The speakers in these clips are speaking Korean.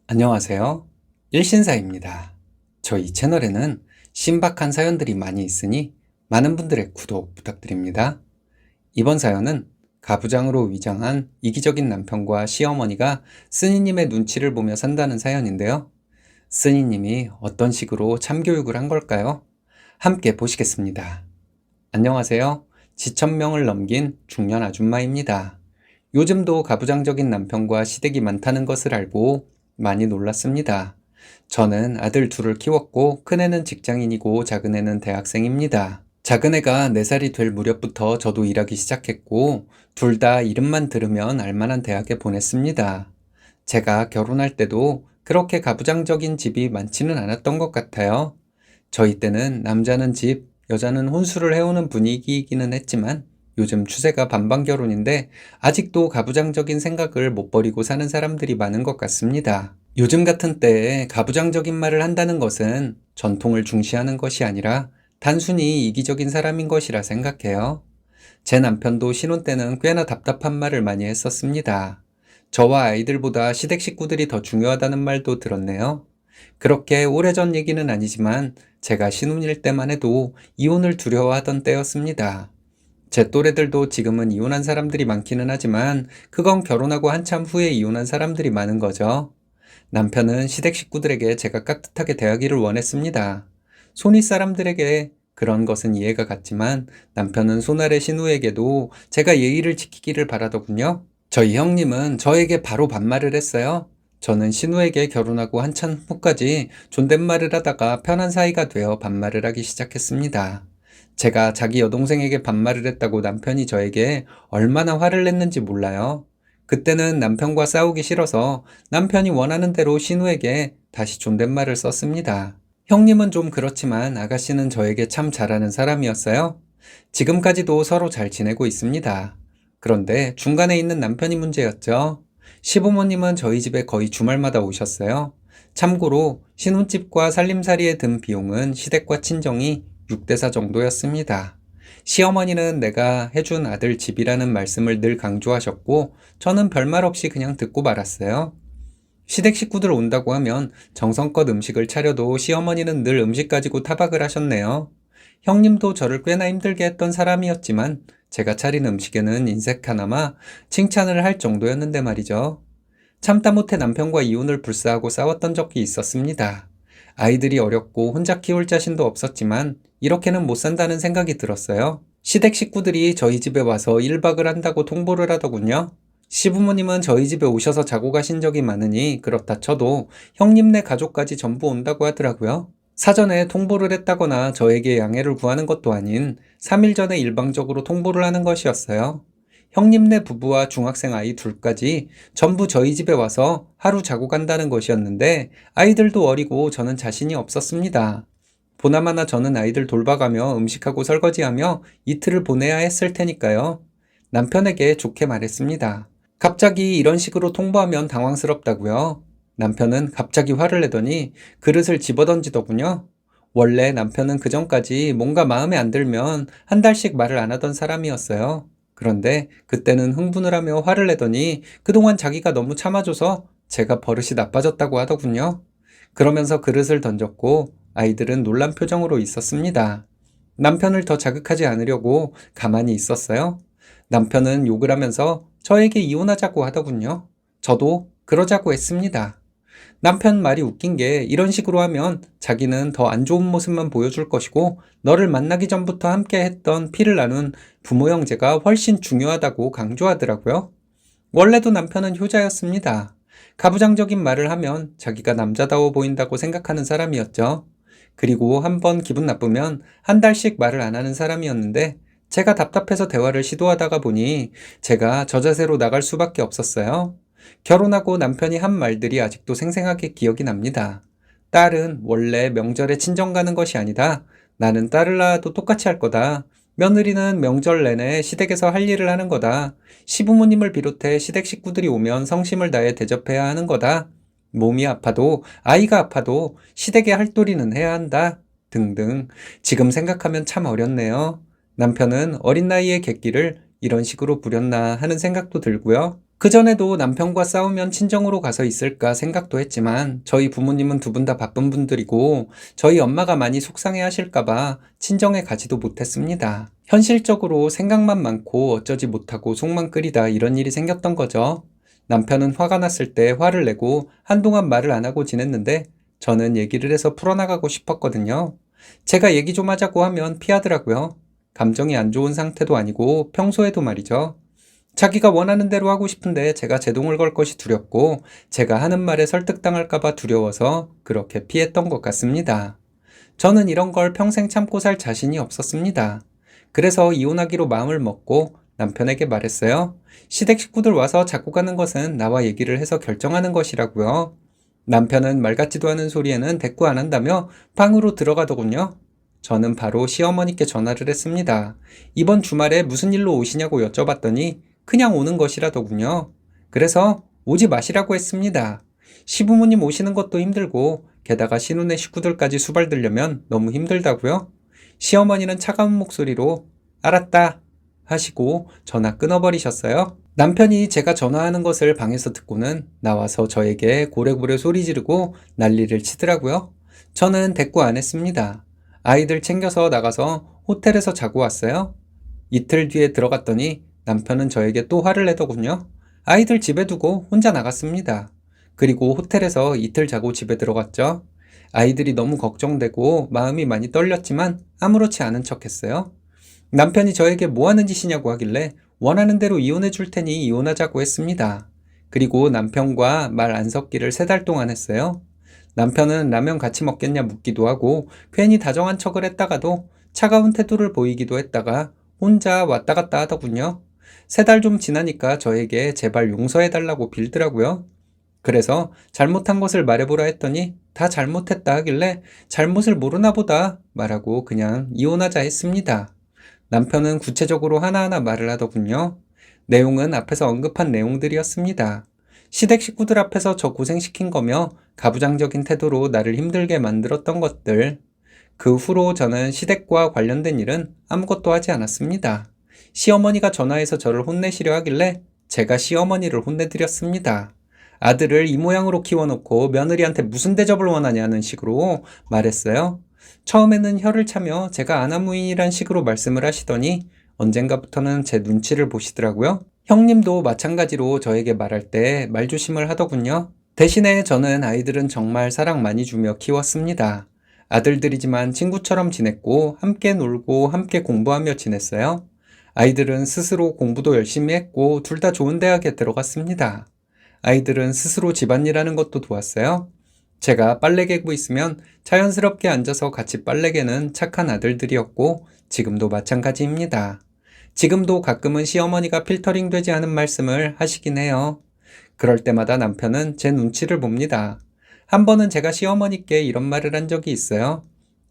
안녕하세요. 일신사입니다. 저희 채널에는 신박한 사연들이 많이 있으니 많은 분들의 구독 부탁드립니다. 이번 사연은 가부장으로 위장한 이기적인 남편과 시어머니가 스니님의 눈치를 보며 산다는 사연인데요. 스니님이 어떤 식으로 참교육을 한 걸까요? 함께 보시겠습니다. 안녕하세요. 지천명을 넘긴 중년 아줌마입니다. 요즘도 가부장적인 남편과 시댁이 많다는 것을 알고 많이 놀랐습니다. 저는 아들 둘을 키웠고 큰애는 직장인이고 작은애는 대학생입니다. 작은애가 4살이 될 무렵부터 저도 일하기 시작했고 둘 다 이름만 들으면 알만한 대학에 보냈습니다. 제가 결혼할 때도 그렇게 가부장적인 집이 많지는 않았던 것 같아요. 저희 때는 남자는 집, 여자는 혼수를 해오는 분위기이기는 했지만 요즘 추세가 반반 결혼인데 아직도 가부장적인 생각을 못 버리고 사는 사람들이 많은 것 같습니다. 요즘 같은 때에 가부장적인 말을 한다는 것은 전통을 중시하는 것이 아니라 단순히 이기적인 사람인 것이라 생각해요. 제 남편도 신혼 때는 꽤나 답답한 말을 많이 했었습니다. 저와 아이들보다 시댁 식구들이 더 중요하다는 말도 들었네요. 그렇게 오래전 얘기는 아니지만 제가 신혼일 때만 해도 이혼을 두려워하던 때였습니다. 제 또래들도 지금은 이혼한 사람들이 많기는 하지만 그건 결혼하고 한참 후에 이혼한 사람들이 많은 거죠. 남편은 시댁 식구들에게 제가 깍듯하게 대하기를 원했습니다. 손윗 사람들에게 그런 것은 이해가 갔지만 남편은 손아래 신우에게도 제가 예의를 지키기를 바라더군요. 저희 형님은 저에게 바로 반말을 했어요. 저는 신우에게 결혼하고 한참 후까지 존댓말을 하다가 편한 사이가 되어 반말을 하기 시작했습니다. 제가 자기 여동생에게 반말을 했다고 남편이 저에게 얼마나 화를 냈는지 몰라요. 그때는 남편과 싸우기 싫어서 남편이 원하는 대로 신우에게 다시 존댓말을 썼습니다. 형님은 좀 그렇지만 아가씨는 저에게 참 잘하는 사람이었어요. 지금까지도 서로 잘 지내고 있습니다. 그런데 중간에 있는 남편이 문제였죠. 시부모님은 저희 집에 거의 주말마다 오셨어요. 참고로 신혼집과 살림살이에 든 비용은 시댁과 친정이 6대4 정도였습니다. 시어머니는 내가 해준 아들 집이라는 말씀을 늘 강조하셨고 저는 별말 없이 그냥 듣고 말았어요. 시댁 식구들 온다고 하면 정성껏 음식을 차려도 시어머니는 늘 음식 가지고 타박을 하셨네요. 형님도 저를 꽤나 힘들게 했던 사람이었지만 제가 차린 음식에는 인색 하나마 칭찬을 할 정도였는데 말이죠. 참다 못해 남편과 이혼을 불사하고 싸웠던 적이 있었습니다. 아이들이 어렸고 혼자 키울 자신도 없었지만 이렇게는 못 산다는 생각이 들었어요. 시댁 식구들이 저희 집에 와서 1박을 한다고 통보를 하더군요. 시부모님은 저희 집에 오셔서 자고 가신 적이 많으니 그렇다 쳐도 형님네 가족까지 전부 온다고 하더라고요. 사전에 통보를 했다거나 저에게 양해를 구하는 것도 아닌 3일 전에 일방적으로 통보를 하는 것이었어요. 형님네 부부와 중학생 아이 둘까지 전부 저희 집에 와서 하루 자고 간다는 것이었는데 아이들도 어리고 저는 자신이 없었습니다. 보나마나 저는 아이들 돌봐가며 음식하고 설거지하며 이틀을 보내야 했을 테니까요. 남편에게 좋게 말했습니다. 갑자기 이런 식으로 통보하면 당황스럽다고요. 남편은 갑자기 화를 내더니 그릇을 집어던지더군요. 원래 남편은 그전까지 뭔가 마음에 안 들면 한 달씩 말을 안 하던 사람이었어요. 그런데 그때는 흥분을 하며 화를 내더니 그동안 자기가 너무 참아줘서 제가 버릇이 나빠졌다고 하더군요. 그러면서 그릇을 던졌고 아이들은 놀란 표정으로 있었습니다. 남편을 더 자극하지 않으려고 가만히 있었어요. 남편은 욕을 하면서 저에게 이혼하자고 하더군요. 저도 그러자고 했습니다. 남편 말이 웃긴 게 이런 식으로 하면 자기는 더 안 좋은 모습만 보여줄 것이고 너를 만나기 전부터 함께 했던 피를 나눈 부모 형제가 훨씬 중요하다고 강조하더라고요. 원래도 남편은 효자였습니다. 가부장적인 말을 하면 자기가 남자다워 보인다고 생각하는 사람이었죠. 그리고 한번 기분 나쁘면 한 달씩 말을 안 하는 사람이었는데 제가 답답해서 대화를 시도하다가 보니 제가 저 자세로 나갈 수밖에 없었어요. 결혼하고 남편이 한 말들이 아직도 생생하게 기억이 납니다. 딸은 원래 명절에 친정 가는 것이 아니다. 나는 딸을 낳아도 똑같이 할 거다. 며느리는 명절 내내 시댁에서 할 일을 하는 거다. 시부모님을 비롯해 시댁 식구들이 오면 성심을 다해 대접해야 하는 거다. 몸이 아파도 아이가 아파도 시댁의 할도리는 해야 한다. 등등. 지금 생각하면 참 어렵네요. 남편은 어린 나이에 객기를 이런 식으로 부렸나 하는 생각도 들고요. 그전에도 남편과 싸우면 친정으로 가서 있을까 생각도 했지만 저희 부모님은 두 분 다 바쁜 분들이고 저희 엄마가 많이 속상해 하실까봐 친정에 가지도 못했습니다. 현실적으로 생각만 많고 어쩌지 못하고 속만 끓이다 이런 일이 생겼던 거죠. 남편은 화가 났을 때 화를 내고 한동안 말을 안 하고 지냈는데 저는 얘기를 해서 풀어나가고 싶었거든요. 제가 얘기 좀 하자고 하면 피하더라고요. 감정이 안 좋은 상태도 아니고 평소에도 말이죠. 자기가 원하는 대로 하고 싶은데 제가 제동을 걸 것이 두렵고 제가 하는 말에 설득당할까봐 두려워서 그렇게 피했던 것 같습니다. 저는 이런 걸 평생 참고 살 자신이 없었습니다. 그래서 이혼하기로 마음을 먹고 남편에게 말했어요. 시댁 식구들 와서 자꾸 가는 것은 나와 얘기를 해서 결정하는 것이라고요. 남편은 말 같지도 않은 소리에는 대꾸 안 한다며 방으로 들어가더군요. 저는 바로 시어머니께 전화를 했습니다. 이번 주말에 무슨 일로 오시냐고 여쭤봤더니 그냥 오는 것이라더군요. 그래서 오지 마시라고 했습니다. 시부모님 오시는 것도 힘들고 게다가 신혼의 식구들까지 수발들려면 너무 힘들다고요? 시어머니는 차가운 목소리로 알았다 하시고 전화 끊어버리셨어요. 남편이 제가 전화하는 것을 방에서 듣고는 나와서 저에게 고래고래 소리 지르고 난리를 치더라고요. 저는 대꾸 안 했습니다. 아이들 챙겨서 나가서 호텔에서 자고 왔어요. 이틀 뒤에 들어갔더니 남편은 저에게 또 화를 내더군요. 아이들 집에 두고 혼자 나갔습니다. 그리고 호텔에서 이틀 자고 집에 들어갔죠. 아이들이 너무 걱정되고 마음이 많이 떨렸지만 아무렇지 않은 척 했어요. 남편이 저에게 뭐 하는 짓이냐고 하길래 원하는 대로 이혼해 줄 테니 이혼하자고 했습니다. 그리고 남편과 말 안 섞기를 3달 동안 했어요. 남편은 라면 같이 먹겠냐 묻기도 하고 괜히 다정한 척을 했다가도 차가운 태도를 보이기도 했다가 혼자 왔다 갔다 하더군요. 3달 좀 지나니까 저에게 제발 용서해달라고 빌더라고요. 그래서 잘못한 것을 말해보라 했더니 다 잘못했다 하길래 잘못을 모르나 보다 말하고 그냥 이혼하자 했습니다. 남편은 구체적으로 하나하나 말을 하더군요. 내용은 앞에서 언급한 내용들이었습니다. 시댁 식구들 앞에서 저 고생시킨 거며 가부장적인 태도로 나를 힘들게 만들었던 것들. 그 후로 저는 시댁과 관련된 일은 아무것도 하지 않았습니다. 시어머니가 전화해서 저를 혼내시려 하길래 제가 시어머니를 혼내드렸습니다. 아들을 이 모양으로 키워놓고 며느리한테 무슨 대접을 원하냐는 식으로 말했어요. 처음에는 혀를 차며 제가 아나무인이란 식으로 말씀을 하시더니 언젠가부터는 제 눈치를 보시더라고요. 형님도 마찬가지로 저에게 말할 때 말조심을 하더군요. 대신에 저는 아이들은 정말 사랑 많이 주며 키웠습니다. 아들들이지만 친구처럼 지냈고 함께 놀고 함께 공부하며 지냈어요. 아이들은 스스로 공부도 열심히 했고 둘 다 좋은 대학에 들어갔습니다. 아이들은 스스로 집안일하는 것도 도왔어요. 제가 빨래 개고 있으면 자연스럽게 앉아서 같이 빨래 개는 착한 아들들이었고 지금도 마찬가지입니다. 지금도 가끔은 시어머니가 필터링 되지 않은 말씀을 하시긴 해요. 그럴 때마다 남편은 제 눈치를 봅니다. 한 번은 제가 시어머니께 이런 말을 한 적이 있어요.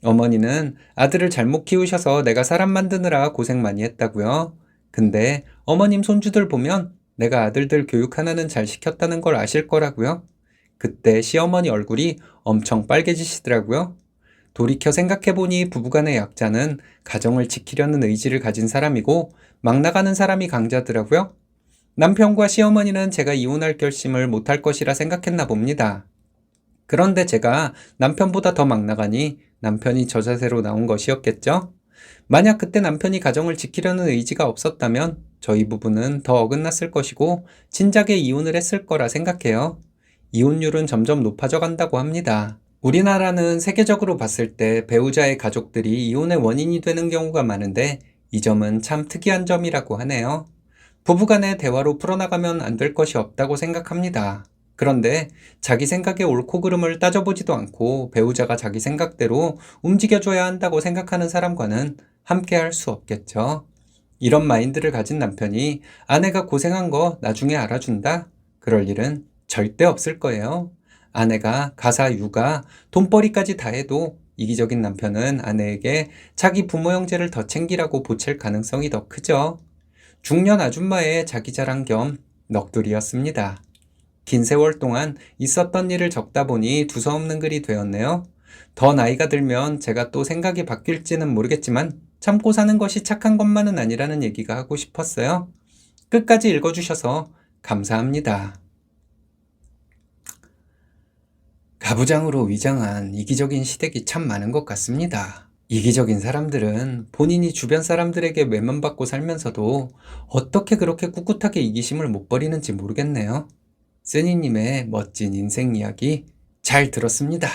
어머니는 아들을 잘못 키우셔서 내가 사람 만드느라 고생 많이 했다고요. 근데 어머님 손주들 보면 내가 아들들 교육 하나는 잘 시켰다는 걸 아실 거라고요. 그때 시어머니 얼굴이 엄청 빨개지시더라고요. 돌이켜 생각해보니 부부간의 약자는 가정을 지키려는 의지를 가진 사람이고 막 나가는 사람이 강자더라고요. 남편과 시어머니는 제가 이혼할 결심을 못할 것이라 생각했나 봅니다. 그런데 제가 남편보다 더 막 나가니 남편이 저 자세로 나온 것이었겠죠? 만약 그때 남편이 가정을 지키려는 의지가 없었다면 저희 부부는 더 어긋났을 것이고 진작에 이혼을 했을 거라 생각해요. 이혼율은 점점 높아져 간다고 합니다. 우리나라는 세계적으로 봤을 때 배우자의 가족들이 이혼의 원인이 되는 경우가 많은데 이 점은 참 특이한 점이라고 하네요. 부부간의 대화로 풀어나가면 안 될 것이 없다고 생각합니다. 그런데 자기 생각의 옳고 그름을 따져보지도 않고 배우자가 자기 생각대로 움직여줘야 한다고 생각하는 사람과는 함께 할 수 없겠죠. 이런 마인드를 가진 남편이 아내가 고생한 거 나중에 알아준다? 그럴 일은 절대 없을 거예요. 아내가 가사, 육아, 돈벌이까지 다 해도 이기적인 남편은 아내에게 자기 부모 형제를 더 챙기라고 보챌 가능성이 더 크죠. 중년 아줌마의 자기 자랑 겸 넋두리였습니다. 긴 세월 동안 있었던 일을 적다 보니 두서없는 글이 되었네요. 더 나이가 들면 제가 또 생각이 바뀔지는 모르겠지만 참고 사는 것이 착한 것만은 아니라는 얘기가 하고 싶었어요. 끝까지 읽어주셔서 감사합니다. 가부장으로 위장한 이기적인 시댁이 참 많은 것 같습니다. 이기적인 사람들은 본인이 주변 사람들에게 외면받고 살면서도 어떻게 그렇게 꿋꿋하게 이기심을 못 버리는지 모르겠네요. 쓰니님의 멋진 인생 이야기 잘 들었습니다.